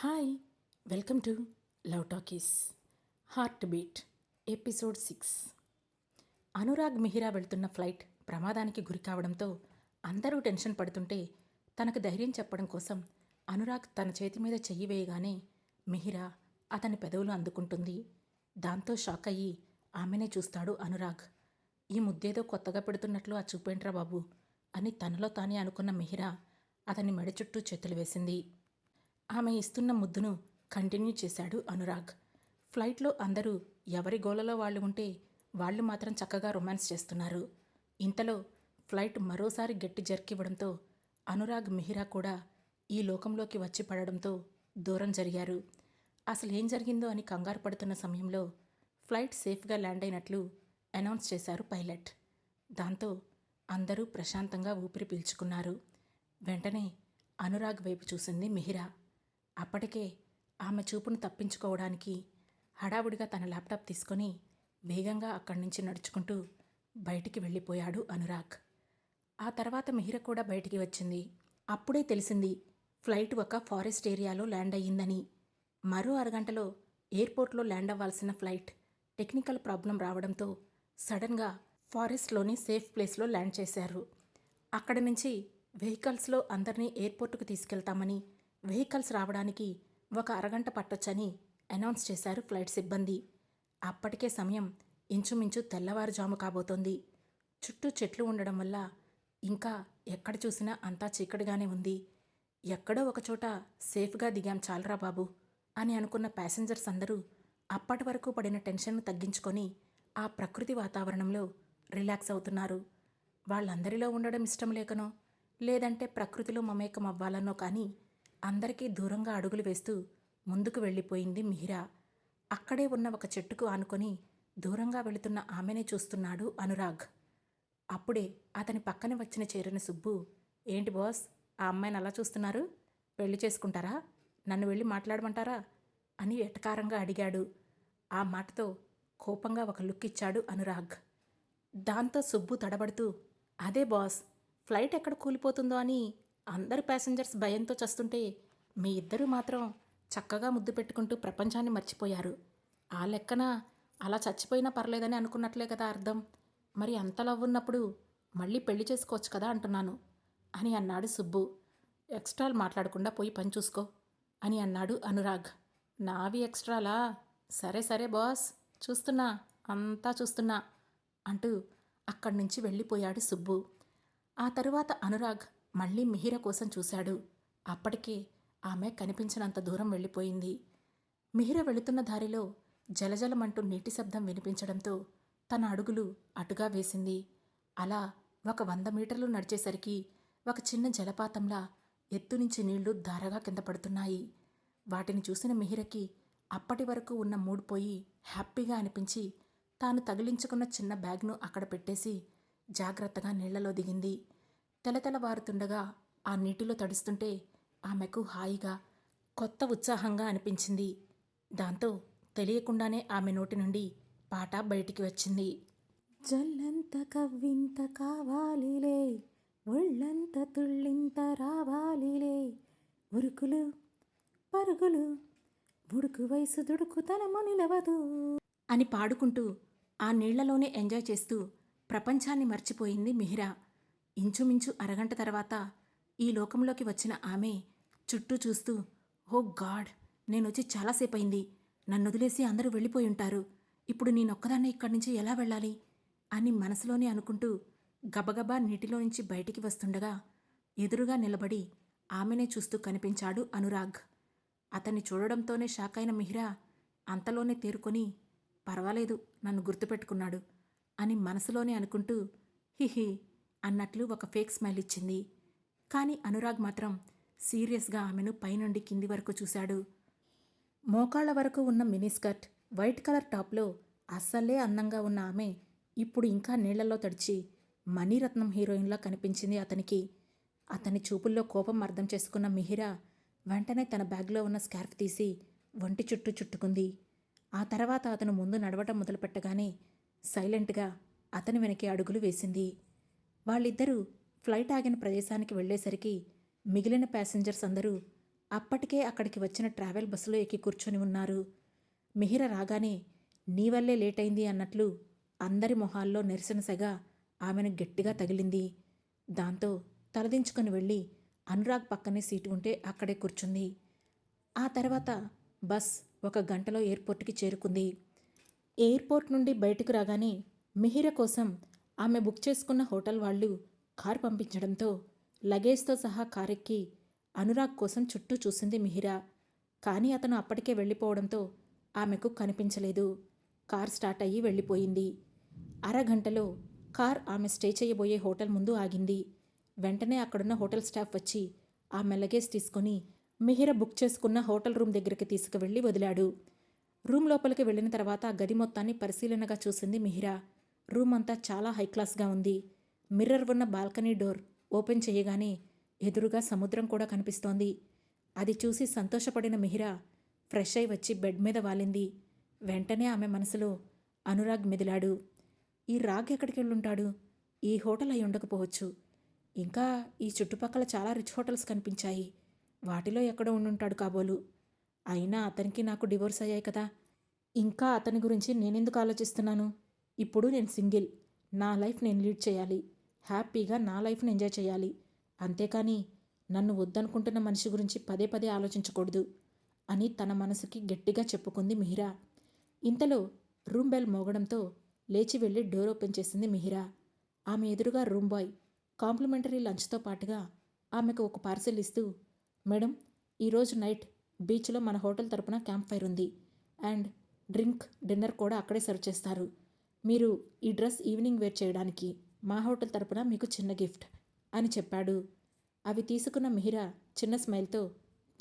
Hi, welcome to love talkies heart beat episode 6. Anurag Mihira వెళ్తున్న flight ప్రమాదానికి గురి కావడంతో అందరూ టెన్షన్ పడుతుంటే తనకు ధైర్యం చెప్పడం కోసం అనురాగ్ తన చేతి మీద చెయ్యి వేయగానే మిహిరా అతని పెదవులు అందుకుంటుంది. దాంతో షాక్ అయ్యి ఆమెనే చూస్తాడు అనురాగ్. ఈ ముద్దేదో కొత్తగా పెడుతున్నట్లు ఆ చూపేంట్రా బాబు అని తనలో తానే అనుకున్న మిహిరా అతని మెడ చుట్టూ చేతులు వేసింది. ఆమె ఇస్తున్న ముద్దును కంటిన్యూ చేశాడు అనురాగ్. ఫ్లైట్లో అందరూ ఎవరి గోలలో వాళ్ళు ఉంటే వాళ్ళు మాత్రం చక్కగా రొమాన్స్ చేస్తున్నారు. ఇంతలో ఫ్లైట్ మరోసారి గట్టి జర్కివ్వడంతో అనురాగ్ మిహిరా కూడా ఈ లోకంలోకి వచ్చి పడడంతో దూరం జరిగారు. అసలేం జరిగిందో అని కంగారు పడుతున్న సమయంలో ఫ్లైట్ సేఫ్గా ల్యాండ్ అయినట్లు అనౌన్స్ చేశారు పైలట్. దాంతో అందరూ ప్రశాంతంగా ఊపిరి పీల్చుకున్నారు. వెంటనే అనురాగ్ వైపు చూసింది మిహిరా. అప్పటికే ఆమె చూపును తప్పించుకోవడానికి హడావుడిగా తన ల్యాప్టాప్ తీసుకొని వేగంగా అక్కడి నుంచి నడుచుకుంటూ బయటికి వెళ్ళిపోయాడు అనురాగ్. ఆ తర్వాత మిహిర కూడా బయటికి వచ్చింది. అప్పుడే తెలిసింది ఫ్లైట్ ఒక ఫారెస్ట్ ఏరియాలో ల్యాండ్ అయ్యిందని. మరో అరగంటలో ఎయిర్పోర్ట్లో ల్యాండ్ అవ్వాల్సిన ఫ్లైట్ టెక్నికల్ ప్రాబ్లం రావడంతో సడన్గా ఫారెస్ట్లోని సేఫ్ ప్లేస్లో ల్యాండ్ చేశారు. అక్కడి నుంచి వెహికల్స్లో అందరినీ ఎయిర్పోర్టుకు తీసుకెళ్తామని, వెహికల్స్ రావడానికి ఒక అరగంట పట్టొచ్చని అనౌన్స్ చేశారు ఫ్లైట్ సిబ్బంది. అప్పటికే సమయం ఇంచుమించు తెల్లవారుజాము కాబోతోంది. చుట్టూ చెట్లు ఉండడం వల్ల ఇంకా ఎక్కడ చూసినా అంతా చీకటిగానే ఉంది. ఎక్కడో ఒకచోట సేఫ్గా దిగాం చాలరా బాబు అని అనుకున్న ప్యాసింజర్స్ అందరూ అప్పటి వరకు పడిన టెన్షన్ను తగ్గించుకొని ఆ ప్రకృతి వాతావరణంలో రిలాక్స్ అవుతున్నారు. వాళ్ళందరిలో ఉండడం ఇష్టం లేకనో లేదంటే ప్రకృతిలో మమేకం అవ్వాలనో కానీ అందరికీ దూరంగా అడుగులు వేస్తూ ముందుకు వెళ్ళిపోయింది మిహిరా. అక్కడే ఉన్న ఒక చెట్టుకు ఆనుకొని దూరంగా వెళుతున్న ఆమెనే చూస్తున్నాడు అనురాగ్. అప్పుడే అతని పక్కన వచ్చిన చేరిన సుబ్బు, ఏంటి బాస్, ఆ అమ్మాయిని అలా చూస్తున్నారు? పెళ్లి చేసుకుంటారా? నన్ను వెళ్ళి మాట్లాడమంటారా అని ఎటకారంగా అడిగాడు. ఆ మాటతో కోపంగా ఒక లుక్ ఇచ్చాడు అనురాగ్. దాంతో సుబ్బు తడబడుతూ, అదే బాస్, ఫ్లైట్ ఎక్కడ కూలిపోతుందో అని అందరు ప్యాసింజర్స్ భయంతో చస్తుంటే మీ ఇద్దరూ మాత్రం చక్కగా ముద్దు పెట్టుకుంటూ ప్రపంచాన్ని మర్చిపోయారు. ఆ లెక్కన అలా చచ్చిపోయినా పర్లేదని అనుకున్నట్లే కదా అర్థం. మరి అంత లవ్ ఉన్నప్పుడు మళ్ళీ పెళ్లి చేసుకోవచ్చు కదా అంటున్నాను అని అన్నాడు సుబ్బు. ఎక్స్ట్రాలు మాట్లాడకుండా పోయి పని చూసుకో అని అన్నాడు అనురాగ్. నావి ఎక్స్ట్రాలా? సరే సరే బాస్, చూస్తున్నా, అంతా చూస్తున్నా అంటూ అక్కడి నుంచి వెళ్ళిపోయాడు సుబ్బు. ఆ తరువాత అనురాగ్ మళ్ళీ మిహిర కోసం చూశాడు. అప్పటికే ఆమె కనిపించినంత దూరం వెళ్ళిపోయింది. మిహిర వెళుతున్న దారిలో జలజలమంటూ నీటి శబ్దం వినిపించడంతో తన అడుగులు అటుగా వేసింది. అలా 100 మీటర్లు నడిచేసరికి ఒక చిన్న జలపాతంలా ఎత్తునుంచి నీళ్లు ధారగా కింద పడుతున్నాయి. వాటిని చూసిన మిహిరకి అప్పటి వరకు ఉన్న మూడ్ పోయి హ్యాపీగా అనిపించి తాను తగిలించుకున్న చిన్న బ్యాగ్ను అక్కడ పెట్టేసి జాగ్రత్తగా నీళ్లలో దిగింది. తెలతెలవారుతుండగా ఆ నీటిలో తడుస్తుంటే ఆమెకు హాయిగా, కొత్త ఉత్సాహంగా అనిపించింది. దాంతో తెలియకుండానే ఆమె నోటి నుండి పాట బయటికి వచ్చింది. జల్లంత కవ్వింత కావాలిలే, ఒళ్ళంత తుళ్ళింత రావాలిలే, ఉరుకులు పరుగులు, ఉడుకు వయసు దుడుకుతనము నిలవదు అని పాడుకుంటూ ఆ నీళ్లలోనే ఎంజాయ్ చేస్తూ ప్రపంచాన్ని మర్చిపోయింది మిహిరా. ఇంచుమించు అరగంట తర్వాత ఈ లోకంలోకి వచ్చిన ఆమె చుట్టూ చూస్తూ, ఓ గాడ్, నేనొచ్చి చాలాసేపు అయింది, నన్ను వదిలేసి అందరూ వెళ్ళిపోయి ఉంటారు, ఇప్పుడు నేనొక్కదాన్నే ఇక్కడి నుంచి ఎలా వెళ్ళాలి అని మనసులోనే అనుకుంటూ గబగబా నీటిలో నుంచి బయటికి వస్తుండగా ఎదురుగా నిలబడి ఆమెనే చూస్తూ కనిపించాడు అనురాగ్. అతన్ని చూడడంతోనే షాక్ అయిన మిహిరా అంతలోనే తేరుకొని, పర్వాలేదు, నన్ను గుర్తుపెట్టుకున్నాడు అని మనసులోనే అనుకుంటూ హిహి అన్నట్లు ఒక ఫేక్ స్మైల్ ఇచ్చింది. కానీ అనురాగ్ మాత్రం సీరియస్గా ఆమెను పైనుండి కింది వరకు చూశాడు. మోకాళ్ల వరకు ఉన్న మినీస్కర్ట్, వైట్ కలర్ టాప్లో అస్సలే అందంగా ఉన్న ఆమె ఇప్పుడు ఇంకా నీళ్లలో తడిచి మణిరత్నం హీరోయిన్లా కనిపించింది అతనికి. అతని చూపుల్లో కోపం అర్థం చేసుకున్న మిహిరా వెంటనే తన బ్యాగ్లో ఉన్న స్కార్ఫ్ తీసి ఒంటి చుట్టూ చుట్టుకుంది. ఆ తర్వాత అతను ముందు నడవటం మొదలుపెట్టగానే సైలెంట్గా అతని వెనకే అడుగులు వేసింది. వాళ్ళిద్దరూ ఫ్లైట్ ఆగిన ప్రదేశానికి వెళ్ళేసరికి మిగిలిన ప్యాసింజర్స్ అందరూ అప్పటికే అక్కడికి వచ్చిన ట్రావెల్ బస్సులో ఎక్కి కూర్చొని ఉన్నారు. మిహిర రాగానే నీ వల్లే లేట్ అయింది అన్నట్లు అందరి మొహాల్లో నిరసన సెగ ఆమెను గట్టిగా తగిలింది. దాంతో తలదించుకొని వెళ్ళి అనురాగ్ పక్కనే సీటు ఉంటే అక్కడే కూర్చుంది. ఆ తర్వాత బస్ 1 గంటలో ఎయిర్పోర్ట్కి చేరుకుంది. ఎయిర్పోర్ట్ నుండి బయటకు రాగానే మిహిర కోసం ఆమె బుక్ చేసుకున్న హోటల్ వాళ్ళు కారు పంపించడంతో లగేజ్తో సహా కారెక్కి అనురాగ్ కోసం చుట్టూ చూసింది మిహిర. కానీ అతను అప్పటికే వెళ్ళిపోవడంతో ఆమెకు కనిపించలేదు. కార్ స్టార్ట్ అయ్యి వెళ్ళిపోయింది. అరగంటలో కార్ ఆమె స్టే చేయబోయే హోటల్ ముందు ఆగింది. వెంటనే అక్కడున్న హోటల్ స్టాఫ్ వచ్చి ఆమె లగేజ్ తీసుకొని మిహిర బుక్ చేసుకున్న హోటల్ రూమ్ దగ్గరికి తీసుకువెళ్ళి వదిలాడు. రూమ్ లోపలికి వెళ్ళిన తర్వాత ఆ గది మొత్తాన్ని పరిశీలనగా చూసింది మిహిర. రూమ్ అంతా చాలా హైక్లాస్గా ఉంది. మిర్రర్ ఉన్న బాల్కనీ డోర్ ఓపెన్ చేయగానే ఎదురుగా సముద్రం కూడా కనిపిస్తోంది. అది చూసి సంతోషపడిన మిహిర ఫ్రెష్ అయి వచ్చి బెడ్ మీద వాలింది. వెంటనే ఆమె మనసులో అనురాగ్ మెదిలాడు. ఈ రాగ్ ఎక్కడికి వెళ్ళుంటాడు? ఈ హోటల్ అయి ఉండకపోవచ్చు. ఇంకా ఈ చుట్టుపక్కల చాలా రిచ్ హోటల్స్ కనిపించాయి. వాటిలో ఎక్కడో ఉండుంటాడు కాబోలు. అయినా అతనికి నాకు డివోర్స్ అయ్యాయి కదా. ఇంకా అతని గురించి నేనెందుకు ఆలోచిస్తున్నాను? ఇప్పుడు నేను సింగిల్. నా లైఫ్ నేను లీడ్ చేయాలి. హ్యాపీగా నా లైఫ్ని ఎంజాయ్ చేయాలి. అంతేకాని నన్ను వద్దనుకుంటున్న మనిషి గురించి పదే పదే ఆలోచించకూడదు అని తన మనసుకి గట్టిగా చెప్పుకుంది మిహిర. ఇంతలో రూమ్ బెల్ మోగడంతో లేచి వెళ్ళి డోర్ ఓపెన్ చేసింది మిహిర. ఆమె ఎదురుగా రూమ్ బాయ్ కాంప్లిమెంటరీ లంచ్తో పాటుగా ఆమెకు ఒక పార్సెల్ ఇస్తూ, మేడం, ఈరోజు నైట్ బీచ్లో మన హోటల్ తరపున క్యాంప్ ఫైర్ ఉంది. అండ్ డ్రింక్, డిన్నర్ కూడా అక్కడే సర్వ్ చేస్తారు. మీరు ఈ డ్రెస్ ఈవినింగ్ వేర్ చేయడానికి మా హోటల్ తరపున మీకు చిన్న గిఫ్ట్ అని చెప్పాడు. అవి తీసుకున్న మిహిర చిన్న స్మైల్తో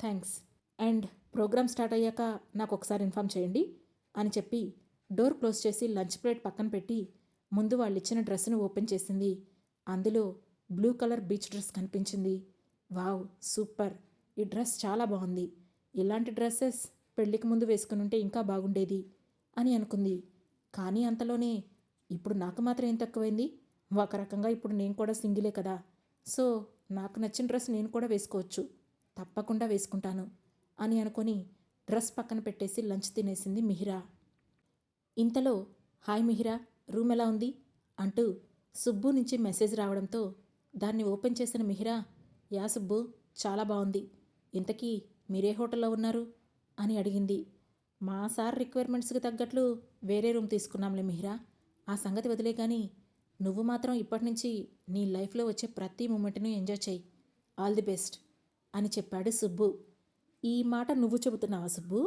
థ్యాంక్స్, అండ్ ప్రోగ్రామ్ స్టార్ట్ అయ్యాక నాకు ఒకసారి ఇన్ఫామ్ చేయండి అని చెప్పి డోర్ క్లోజ్ చేసి లంచ్ ప్లేట్ పక్కన పెట్టి ముందు వాళ్ళిచ్చిన డ్రెస్సును ఓపెన్ చేసింది. అందులో బ్లూ కలర్ బీచ్ డ్రెస్ కనిపించింది. Wow, super! ఈ డ్రెస్ చాలా బాగుంది. ఇలాంటి డ్రెస్సెస్ పెళ్లికి ముందు వేసుకుని ఉంటే ఇంకా బాగుండేది అని అనుకుంది. కానీ అంతలోనే ఇప్పుడు నాకు మాత్రం ఏం తక్కువైంది? ఒక రకంగా ఇప్పుడు నేను కూడా సింగిలే కదా. సో నాకు నచ్చిన డ్రెస్ నేను కూడా వేసుకోవచ్చు. తప్పకుండా వేసుకుంటాను అని అనుకొని డ్రెస్ పక్కన పెట్టేసి లంచ్ తినేసింది మిహిర. ఇంతలో హాయ్ మిహిర, రూమ్ ఎలా ఉంది అంటూ సుబ్బు నుంచి మెసేజ్ రావడంతో దాన్ని ఓపెన్ చేసిన మిహిర, యా సుబ్బు, చాలా బాగుంది. ఇంతకీ మీరే హోటల్లో ఉన్నారు అని అడిగింది. మా సార్ రిక్వైర్మెంట్స్కి తగ్గట్లు వేరే రూమ్ తీసుకున్నాంలే మిహిర. ఆ సంగతి వదిలే కానీ నువ్వు మాత్రం ఇప్పటి నుంచి నీ లైఫ్లో వచ్చే ప్రతి మూమెంట్ను ఎంజాయ్ చేయి. ఆల్ ది బెస్ట్ అని చెప్పాడు సుబ్బు. ఈ మాట నువ్వు చెబుతున్నావా సుబ్బు?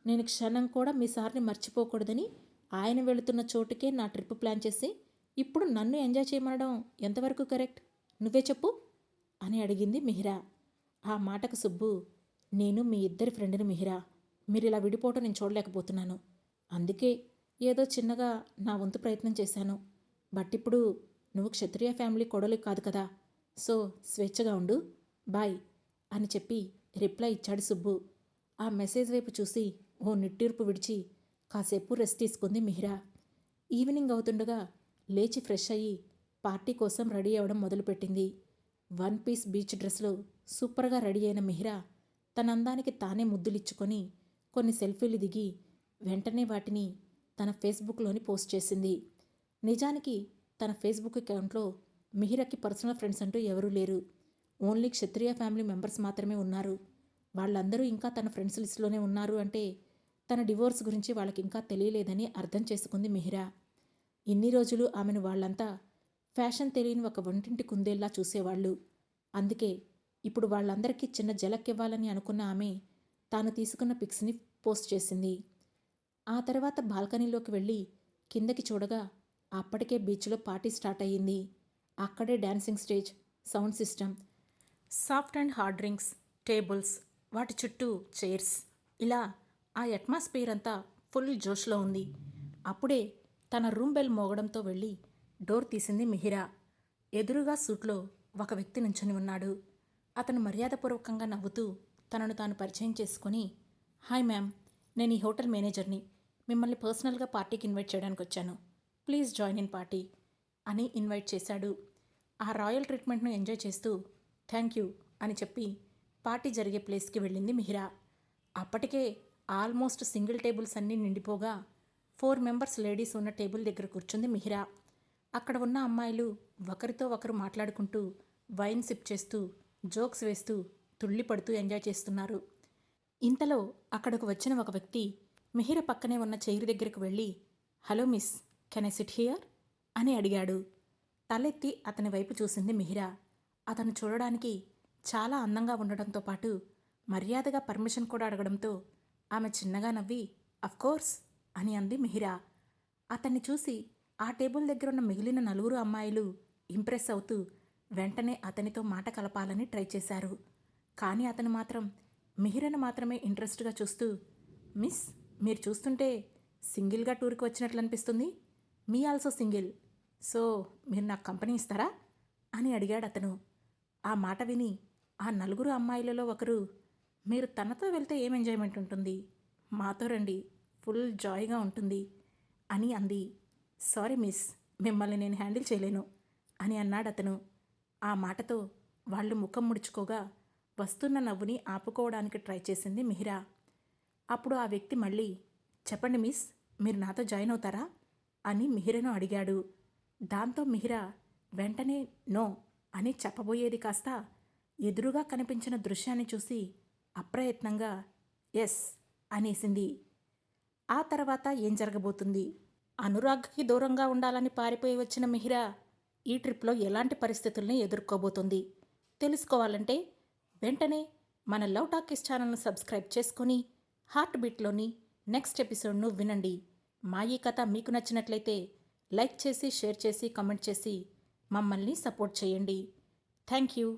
నేను క్షణం కూడా మీ సార్ని మర్చిపోకూడదని ఆయన వెళుతున్న చోటుకే నా ట్రిప్ ప్లాన్ చేసి ఇప్పుడు నన్ను ఎంజాయ్ చేయమనడం ఎంతవరకు కరెక్ట్? నువ్వే చెప్పు అని అడిగింది మిహిర. ఆ మాటకు సుబ్బు, నేను మీ ఇద్దరి ఫ్రెండ్ని మిహిర. మీరు ఇలా విడిపోవటం నేను చూడలేకపోతున్నాను. అందుకే ఏదో చిన్నగా నా వంతు ప్రయత్నం చేశాను. బట్ ఇప్పుడు నువ్వు క్షత్రియ ఫ్యామిలీ కొడలు కాదు కదా. సో స్వేచ్ఛగా ఉండు, బాయ్ అని చెప్పి రిప్లై ఇచ్చాడు సుబ్బు. ఆ మెసేజ్ వైపు చూసి ఓ నిట్టూర్పు విడిచి కాసేపు రెస్ట్ తీసుకుంది మిహిర. ఈవినింగ్ అవుతుండగా లేచి ఫ్రెష్ అయ్యి పార్టీ కోసం రెడీ అవ్వడం మొదలుపెట్టింది. 1 పీస్ బీచ్ డ్రెస్లో సూపర్గా రెడీ అయిన మిహిర తన అందానికి తానే ముద్దులిచ్చుకొని కొన్ని సెల్ఫీలు దిగి వెంటనే వాటిని తన ఫేస్బుక్లోని పోస్ట్ చేసింది. నిజానికి తన ఫేస్బుక్ అకౌంట్లో మిహిరకి పర్సనల్ ఫ్రెండ్స్ అంటూ ఎవరూ లేరు. ఓన్లీ క్షత్రియ ఫ్యామిలీ మెంబర్స్ మాత్రమే ఉన్నారు. వాళ్ళందరూ ఇంకా తన ఫ్రెండ్స్ లిస్టులోనే ఉన్నారు అంటే తన డివోర్స్ గురించి వాళ్ళకి ఇంకా తెలియలేదని అర్థం చేసుకుంది మిహిర. ఇన్ని రోజులు ఆమెను వాళ్ళంతా ఫ్యాషన్ తెలియని ఒక వంటింటి కుందేల్లా చూసేవాళ్ళు. అందుకే ఇప్పుడు వాళ్ళందరికీ చిన్న జలక్ ఇవ్వాలని అనుకున్న ఆమె తాను తీసుకున్న పిక్స్ని పోస్ట్ చేసింది. ఆ తర్వాత బాల్కనీలోకి వెళ్ళి కిందకి చూడగా అప్పటికే బీచ్లో పార్టీ స్టార్ట్ అయ్యింది. అక్కడే dancing stage, sound system, soft and hard drinks, tables, వాటి చుట్టూ చైర్స్, ఇలా ఆ అట్మాస్ఫియర్ అంతా ఫుల్ జోష్లో ఉంది. అప్పుడే తన రూమ్ బెల్ మోగడంతో వెళ్ళి డోర్ తీసింది మిహిర. ఎదురుగా సూట్లో ఒక వ్యక్తి నుంచొని ఉన్నాడు. అతను మర్యాదపూర్వకంగా నవ్వుతూ తనను తాను పరిచయం చేసుకొని, హాయ్ మ్యామ్, నేను ఈ హోటల్ మేనేజర్ని. మిమ్మల్ని పర్సనల్గా పార్టీకి ఇన్వైట్ చేయడానికి వచ్చాను. ప్లీజ్ జాయిన్ ఇన్ పార్టీ అని ఇన్వైట్ చేశాడు. ఆ రాయల్ ట్రీట్మెంట్ను ఎంజాయ్ చేస్తూ థ్యాంక్ యూ అని చెప్పి పార్టీ జరిగే ప్లేస్కి వెళ్ళింది మిహిరా. అప్పటికే ఆల్మోస్ట్ సింగిల్ టేబుల్స్ అన్నీ నిండిపోగా 4 మెంబర్స్ లేడీస్ ఉన్న టేబుల్ దగ్గర కూర్చుంది మిహిరా. అక్కడ ఉన్న అమ్మాయిలు ఒకరితో ఒకరు మాట్లాడుకుంటూ వైన్ సిప్ చేస్తూ జోక్స్ వేస్తూ తుళ్ళిపడుతూ ఎంజాయ్ చేస్తున్నారు. ఇంతలో అక్కడకు వచ్చిన ఒక వ్యక్తి మిహిర పక్కనే ఉన్న చైర్ దగ్గరకు వెళ్ళి, hello miss, can I SIT here అని అడిగాడు. తలెత్తి అతని వైపు చూసింది మిహిరా. అతను చూడడానికి చాలా అందంగా ఉండడంతో పాటు మర్యాదగా పర్మిషన్ కూడా అడగడంతో ఆమె చిన్నగా నవ్వి అఫ్కోర్స్ అని అంది మిహిరా. అతన్ని చూసి ఆ టేబుల్ దగ్గర ఉన్న మిగిలిన 4 అమ్మాయిలు ఇంప్రెస్ అవుతూ వెంటనే అతనితో మాట కలపాలని ట్రై చేశారు. కానీ అతను మాత్రం మిహిరను మాత్రమే ఇంట్రెస్ట్గా చూస్తూ, మిస్, మీరు చూస్తుంటే సింగిల్గా టూర్కి వచ్చినట్లు అనిపిస్తుంది. మీ ఆల్సో సింగిల్, సో మీరు నాకు కంపెనీ ఇస్తారా అని అడిగాడు అతను. ఆ మాట విని ఆ 4 అమ్మాయిలలో ఒకరు, మీరు తనతో వెళ్తే ఏం ఎంజాయ్మెంట్ ఉంటుంది, మాతో రండి, ఫుల్ జాయ్గా ఉంటుంది అని అంది. సారీ మిస్, మిమ్మల్ని నేను హ్యాండిల్ చేయలేను అని అన్నాడు అతను. ఆ మాటతో వాళ్ళు ముఖం ముడుచుకోగా వస్తున్న నవ్వుని ఆపుకోవడానికి ట్రై చేసింది మిహిరా. అప్పుడు ఆ వ్యక్తి మళ్ళీ, చెప్పండి మిస్, మీరు నాతో జాయిన్ అవుతారా అని మిహిరను అడిగాడు. దాంతో మిహిరా వెంటనే నో అని చెప్పబోయేది కాస్త ఎదురుగా కనిపించిన దృశ్యాన్ని చూసి అప్రయత్నంగా ఎస్ అనేసింది. ఆ తర్వాత ఏం జరగబోతుంది? అనురాగ్కి దూరంగా ఉండాలని పారిపోయి వచ్చిన మిహిరా ఈ ట్రిప్లో ఎలాంటి పరిస్థితుల్ని ఎదుర్కోబోతుంది తెలుసుకోవాలంటే వెంటనే మన లవ్ టాకీస్ ఛానల్ను సబ్స్క్రైబ్ చేసుకొని హార్ట్ బీట్లోని నెక్స్ట్ ఎపిసోడ్ను వినండి. మా ఈ కథ మీకు నచ్చినట్లయితే లైక్ చేసి, షేర్ చేసి, కామెంట్ చేసి మమ్మల్ని సపోర్ట్ చేయండి. Thank you.